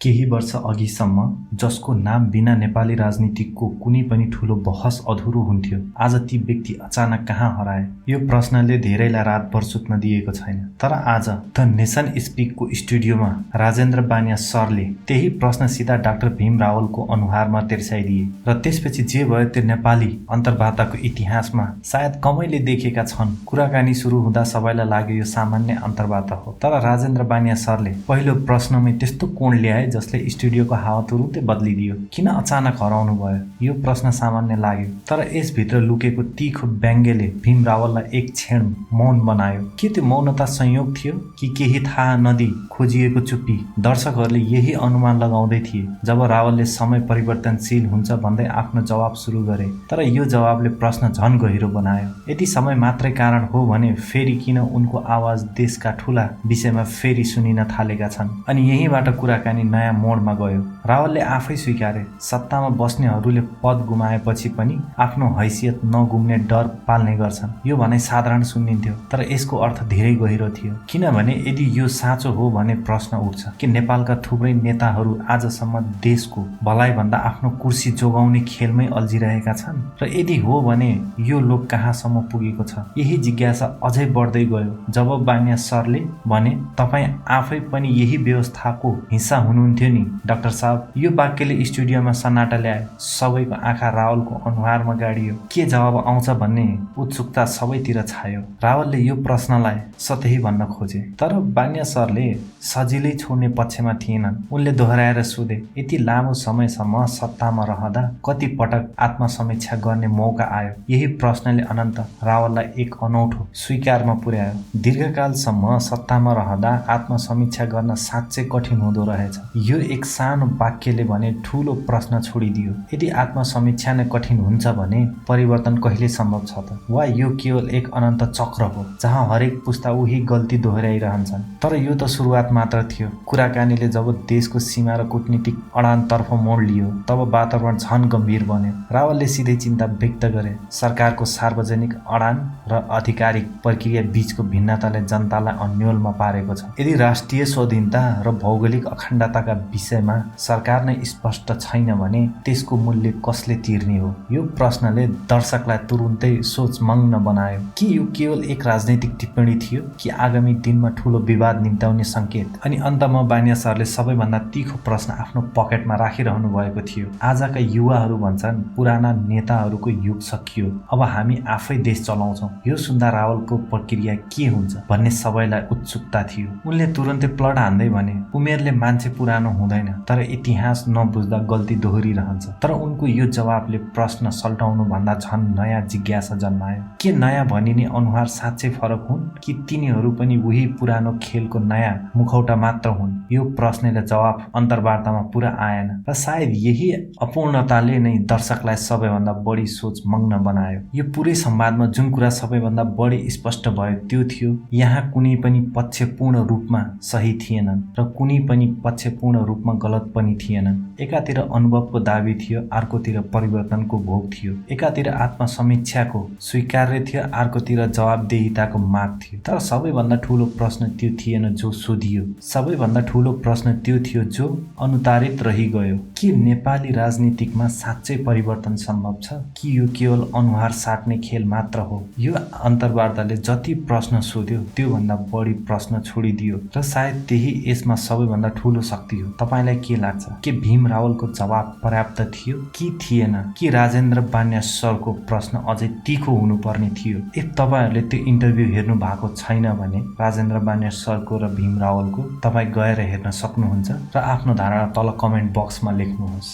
केही वर्ष अघिसम्म जसको नाम बिना नेपाली राजनीतिको कुनै पनि ठूलो बहस अधुरो हुन्थ्यो, आज ती व्यक्ति अचानक कहाँ हराए? यो प्रश्नले धेरैलाई रातभर सुत्न दिएको छैन। तर आज द नेसन स्पिकको स्टुडियोमा राजेन्द्र बानिया सरले त्यही प्रश्न सिधा डाक्टर भीम रावलको अनुहारमा तेर्स्याइदिए र त्यसपछि जे भयो त्यो नेपाली अन्तर्वार्ताको इतिहासमा सायद कमैले देखेका छन्। कुराकानी सुरु हुँदा सबैलाई लाग्यो यो सामान्य अन्तर्वार्ता हो, तर राजेन्द्र बानिया सरले पहिलो प्रश्नमै त्यस्तो कोण ल्याए जसले स्टुडियोको हावा तुरुन्तै बदलिदियो। किन अचानक हराउनु भयो? यो प्रश्न सामान्य लाग्यो, तर यसभित्र लुकेको तीखो व्यङ्ग्यले भीम रावललाई एक क्षण मौन बनायो। के त्यो मौनता संयोग थियो कि केही थाहा नदिई खोजिएको चुप्पी? दर्शकहरूले यही अनुमान लगाउँदै थिए जब रावलले समय परिवर्तनशील हुन्छ भन्दै आफ्नो जवाब सुरु गरे। तर यो जवाबले प्रश्न झन गहिरो बनायो। यदि समय मात्रै कारण हो भने फेरि किन उनको आवाज देशका ठूला विषयमा फेरि सुनिन थालेका छन्? अनि यहीँबाट कुराकानी नयाँ मोडमा गयो। रावलले आफै स्वीकारे, सत्तामा बस्नेहरूले पद गुमाएपछि पनि आफ्नो हैसियत नगुम्ने डर पाल्ने गर्छन्। यो भनाइ साधारण सुनिन्थ्यो, तर यसको अर्थ धेरै गहिरो थियो। किनभने यदि यो साँचो हो भने प्रश्न उठ्छ कि नेपालका थुप्रै नेताहरू आजसम्म देशको भलाइभन्दा आफ्नो कुर्सी जोगाउने खेलमै अल्झिरहेका छन्? र यदि हो भने यो लोक कहाँसम्म पुगेको छ? यही जिज्ञासा अझै बढ्दै गयो जब बानिया सरले भने, तपाईँ आफै पनि यही व्यवस्थाको हिस्सा हुनुहुन्थ्यो नि डाक्टर साहब। यो वाक्यले स्टुडियोमा सन्नाटा ल्यायो। सबैको आँखा रावलको अनुहारमा गाडियो। के जवाब आउँछ भन्ने उत्सुकता सबैतिर छायो। रावलले यो प्रश्नलाई सतही भन्न खोजे, तर बानिया सरले सजिलै छोड्ने पक्षमा थिएनन्। उनले दोहोऱ्याएर सोधे, यति लामो समयसम्म सत्तामा रहँदा कति पटक आत्मसमीक्षा गर्ने मौका आयो? यही प्रश्नले अनन्त रावललाई एक अनौठो स्वीकारमा पुर्यायो। दीर्घकालसम्म सत्तामा रहँदा आत्मसमीक्षा गर्न साँच्चै कठिन हुँदो रहेछ। यो एक सानो वाक्यले भने ठूलो प्रश्न छोडिदियो। यदि आत्मसमीक्षा नै कठिन हुन्छ भने परिवर्तन कहिले सम्भव छ त? वा यो केवल एक अनन्त चक्र हो जहाँ हरेक पुस्ता उही गल्ती दोहोऱ्याइरहन्छन्? तर यो त सुरुवात मात्र थियो। कुराकानीले जब देशको सीमा र कूटनीतिक अडानतर्फ मोड लियो तब वातावरण झन गम्भीर बन्यो। रावलले सिधै चिन्ता व्यक्त गरे, सरकारको सार्वजनिक अडान र आधिकारिक प्रक्रिया बीचको भिन्नताले जनतालाई अन्योलमा पारेको छ। यदि राष्ट्रिय स्वाधीनता र भौगोलिक अखण्डताका विषयमा सरकार नै स्पष्ट छैन भने त्यसको मूल्य कसले तिर्ने हो? यो प्रश्नले दर्शकलाई तुरुन्तै सोचमग्न बनायो। के यो केवल एक राजनैतिक टिप्पणी थियो कि आगामी दिनमा ठूलो विवाद निम्त्याउने संकेत? अनि अन्तमा बानिया सरले सबैभन्दा तीखो प्रश्न आफ्नो पकेटमा राखिरहनु भएको थियो। आजका युवाहरू भन्छन् पुराना नेताहरूको युग सकियो, अब हामी आफै देश चलाउँछौँ। यो सुन्दा रावलको प्रक्रिया के हुन्छ भन्ने सबैलाई उत्सुकता थियो। उनले तुरुन्तै प्लट हान्दै भने, उमेरले मान्छे पुरानो हुँदैन, तर इतिहास नबुझ्दा गल्ती दोहोरिरहन्छ। तर उनको यो जवाबले प्रश्न सल्टाउनु भन्दा झन नयाँ जिज्ञासा जन्मायो। के नयाँ भनिने अनुहार साँच्चै फरक हुन् कि तिनीहरू पनि उही पुरानो खेलको नयाँ मुखौटा मात्र हुन्? यो प्रश्नले जवाब अन्तर्वार्तामा पुरा आएन र सायद यही अपूर्णताले नै दर्शकलाई सबैभन्दा बढी सोचमग्न बनायो। यो पुरै संवादमा जुन कुरा सबैभन्दा बढी स्पष्ट भयो त्यो थियो, यहाँ कुनै पनि पक्ष पूर्ण रूपमा सही थिएनन् र कुनै पनि पक्ष पूर्ण रूपमा गलत पनि थिएनन्। एकातिर अनुभवको दाबी थियो, अर्कोतिर परिवर्तनको भोग थियो। एकातिर आत्मसमीक्षाको स्वीकार्य थियो, अर्कोतिर जवाबदेहिताको माग थियो। तर सबैभन्दा ठूलो प्रश्न त्यो थिएन जो सोधियो, सबैभन्दा ठूलो प्रश्न त्यो थियो जो अनुत्तरित रहिगयो। के नेपाली राजनीतिकमा साँच्चै परिवर्तन सम्भव छ कि यो केवल अनुहार साट्ने खेल मात्र हो? यो अन्तर्वार्ताले जति प्रश्न सोध्यो त्योभन्दा बढी प्रश्न छोडिदियो र सायद त्यही यसमा सबैभन्दा ठूलो शक्ति हो। तपाईलाई के लाग्छ? के भीम रावलको जवाब पर्याप्त थियो कि थिएन? कि राजेन्द्र बानिया सरको प्रश्न अझै तीखो हुनुपर्ने थियो? यदि तपाईहरूले त्यो इन्टरभ्यू हेर्नु भएको छैन भने राजेन्द्र बानिया सरको र भीम रावलको तपाईँ गएर हेर्न सक्नुहुन्छ र आफ्नो धारणा तल कमेन्ट बक्समा लेख्नुहोस्।